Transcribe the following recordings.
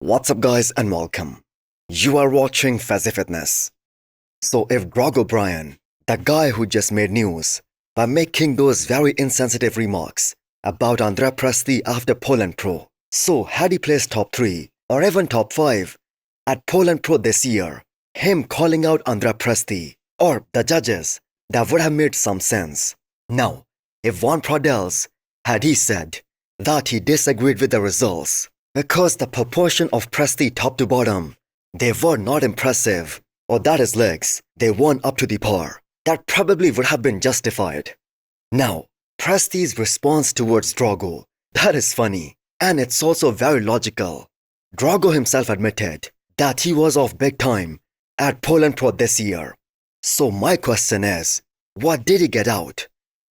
What's up guys and welcome. You are watching Fazi Fitness. So if Greg O'Brien, the guy who just made news by making those very insensitive remarks about Andrea Presti after Poland Pro, so had he placed top 3 or even top 5 at Poland Pro this year, him calling out Andrea Presti or the judges, that would have made some sense. Now, if Von Pradels had he said that he disagreed with the results because the proportion of Presti top to bottom, they were not impressive, or that his legs, they weren't up to the par, that probably would have been justified. Now, Presti's response towards Drago, that is funny, and it's also very logical. Drago himself admitted that he was off big time at Poland Pro this year. So my question is, what did he get out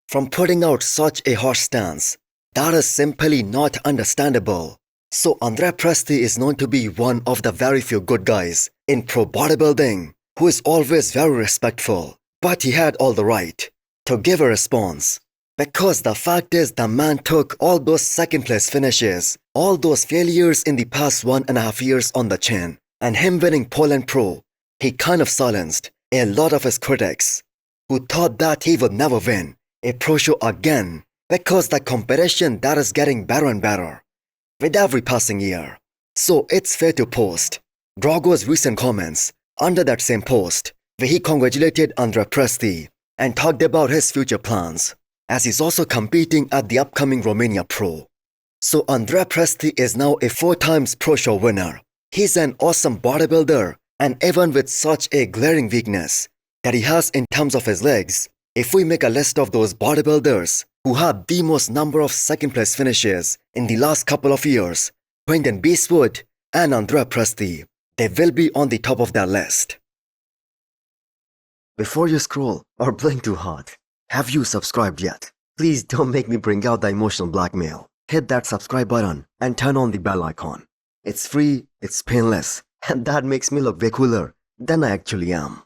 from putting out such a harsh stance? That is simply not understandable. So Andrea Presti is known to be one of the very few good guys in pro bodybuilding who is always very respectful, but he had all the right to give a response, because the fact is the man took all those second place finishes, all those failures in the past 1.5 years on the chin, and him winning Poland Pro, he kind of silenced a lot of his critics who thought that he would never win a pro show again because the competition that is getting better and better with every passing year. So it's fair to post Drago's recent comments under that same post where he congratulated Andrea Presti and talked about his future plans, as he's also competing at the upcoming Romania Pro. So Andrea Presti is now a 4 times pro show winner. He's an awesome bodybuilder, and even with such a glaring weakness that he has in terms of his legs, if we make a list of those bodybuilders who had the most number of second place finishes in the last couple of years, Quentin Beastwood and Andrea Presti, they will be on the top of that list. Before you scroll or blink too hard, have you subscribed yet? Please don't make me bring out the emotional blackmail. Hit that subscribe button and turn on the bell icon. It's free, it's painless, and that makes me look way cooler than I actually am.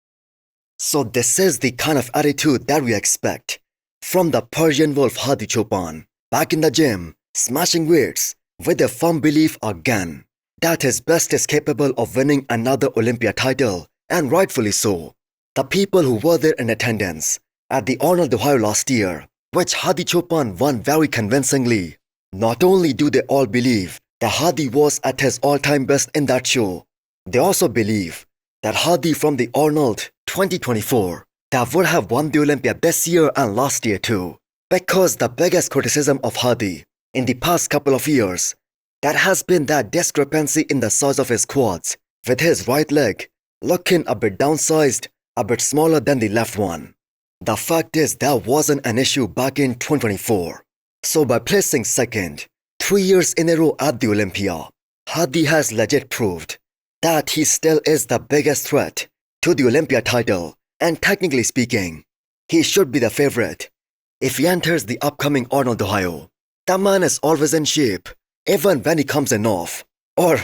So this is the kind of attitude that we expect from the Persian wolf Hadi Choopan, back in the gym, smashing weights with a firm belief again that his best is capable of winning another Olympia title, and rightfully so. The people who were there in attendance at the Arnold Ohio last year, which Hadi Choopan won very convincingly, not only do they all believe that Hadi was at his all-time best in that show, they also believe that Hadi from the Arnold 2024 that would have won the Olympia this year and last year too, because the biggest criticism of Hadi in the past couple of years that has been that discrepancy in the size of his quads, with his right leg looking a bit downsized, a bit smaller than the left one. The fact is that wasn't an issue back in 2024. So by placing second 3 years in a row at the Olympia, Hadi has legit proved that he still is the biggest threat to the Olympia title, and technically speaking, he should be the favorite if he enters the upcoming Arnold Ohio. The man is always in shape, even when he comes in off, or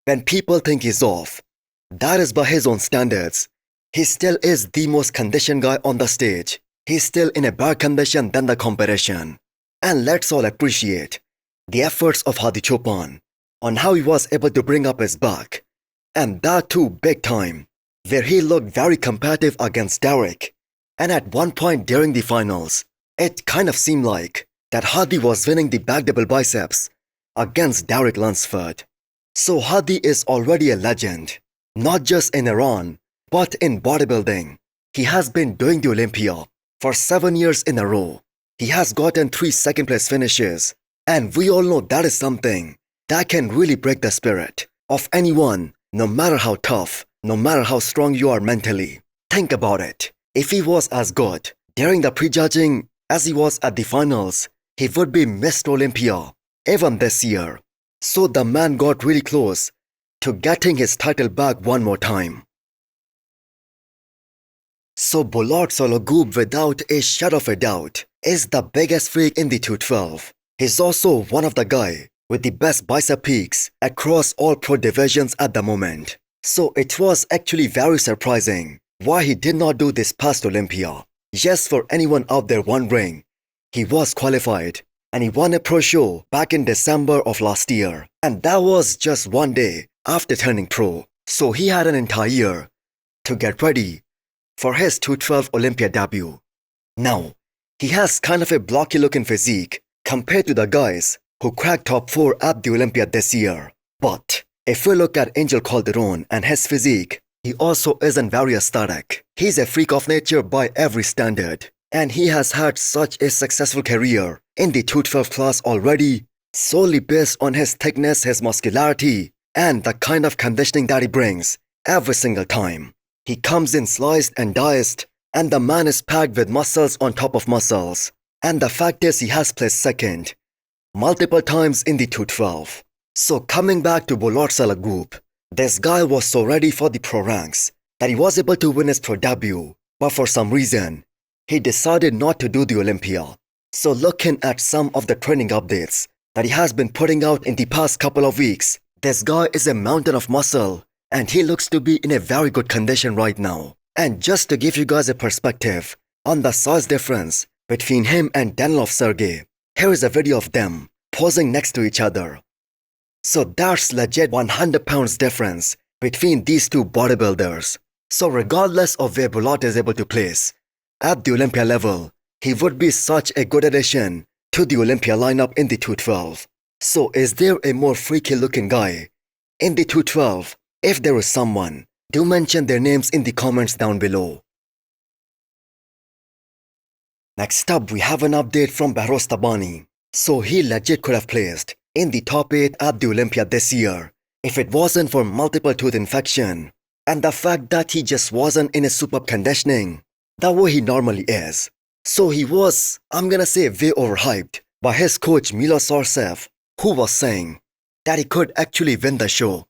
when people think he's off. That is by his own standards. He still is the most conditioned guy on the stage. He's still in a better condition than the competition. And let's all appreciate the efforts of Hadi Choopan on how he was able to bring up his back, and that too big time, where he looked very competitive against Derek, and at one point during the finals, it kind of seemed like that Hadi was winning the back double biceps against Derek Lunsford. So Hadi is already a legend, not just in Iran, but in bodybuilding. He has been doing the Olympia for 7 years in a row. He has gotten 3 second place finishes, and we all know that is something that can really break the spirit of anyone, no matter how tough, no matter how strong you are mentally. Think about it. If he was as good during the prejudging as he was at the finals, he would be Mr. Olympia even this year. So the man got really close to getting his title back one more time. So Bolat Sulak, without a shadow of a doubt, is the biggest freak in the 212. He's also one of the guys with the best bicep peaks across all pro divisions at the moment. So it was actually very surprising why he did not do this past Olympia. Yes, for anyone out there wondering, he was qualified and he won a pro show back in December of last year. And that was just one day after turning pro, so he had an entire year to get ready for his 212 Olympia debut. Now, he has kind of a blocky looking physique compared to the guys who cracked top 4 at the Olympia this year. But if we look at Angel Calderon and his physique, he also isn't very aesthetic. He's a freak of nature by every standard, and he has had such a successful career in the 212 class already, solely based on his thickness, his muscularity, and the kind of conditioning that he brings every single time. He comes in sliced and diced, and the man is packed with muscles on top of muscles. And the fact is he has placed second multiple times in the 212. So coming back to Bolat Sulak group, this guy was so ready for the pro ranks that he was able to win his pro debut, but for some reason, he decided not to do the Olympia. So looking at some of the training updates that he has been putting out in the past couple of weeks, this guy is a mountain of muscle and he looks to be in a very good condition right now. And just to give you guys a perspective on the size difference between him and Danilov Sergey, here is a video of them posing next to each other. So that's legit 100 pounds difference between these two bodybuilders. So regardless of where Bulat is able to place at the Olympia level, he would be such a good addition to the Olympia lineup in the 212. So is there a more freaky looking guy in the 212? If there is someone, do mention their names in the comments down below. Next up, we have an update from Behrooz Tabani. So he legit could have placed in the top 8 at the Olympia this year if it wasn't for multiple tooth infection and the fact that he just wasn't in a superb conditioning the way he normally is. So he was, I'm gonna say, way overhyped by his coach Milos Sarcev, who was saying that he could actually win the show.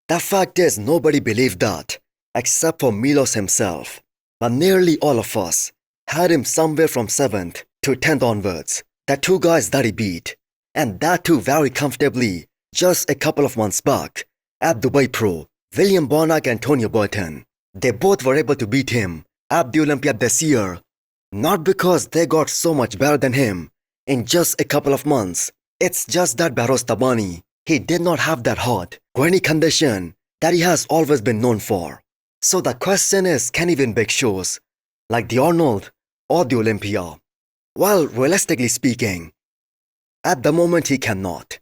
The fact is nobody believed that except for Milos himself, but nearly all of us had him somewhere from 7th to 10th onwards, the two guys that he beat, and that too very comfortably just a couple of months back at Dubai Pro. William Bonac and Tony Burton, they both were able to beat him at the Olympia this year, not because they got so much better than him in just a couple of months. It's just that Behrooz Tabani, he did not have that hot, grainy condition that he has always been known for. So the question is, can he win big shows like the Arnold or the Olympia? Well, realistically speaking, at the moment he cannot.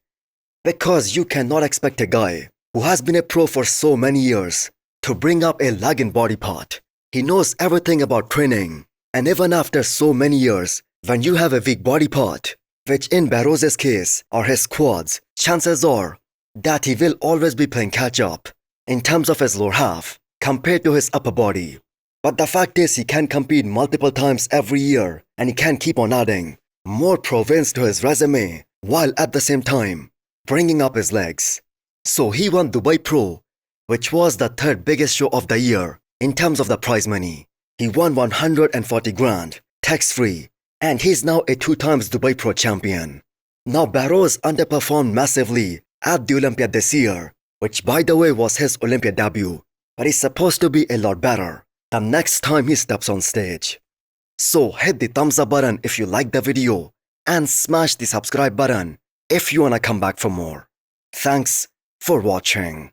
Because you cannot expect a guy who has been a pro for so many years to bring up a lagging body part. He knows everything about training, and even after so many years, when you have a weak body part, which in Behrouz's case are his quads, chances are that he will always be playing catch up in terms of his lower half compared to his upper body. But the fact is he can compete multiple times every year and he can keep on adding more pro wins to his resume while at the same time bringing up his legs. So he won Dubai Pro, which was the 3rd biggest show of the year in terms of the prize money. He won 140 grand, tax-free, and he's now a 2 times Dubai Pro champion. Now Behrouz underperformed massively at the Olympia this year, which by the way was his Olympia debut, but he's supposed to be a lot better the next time he steps on stage. So hit the thumbs up button if you liked the video and smash the subscribe button if you wanna come back for more. Thanks for watching.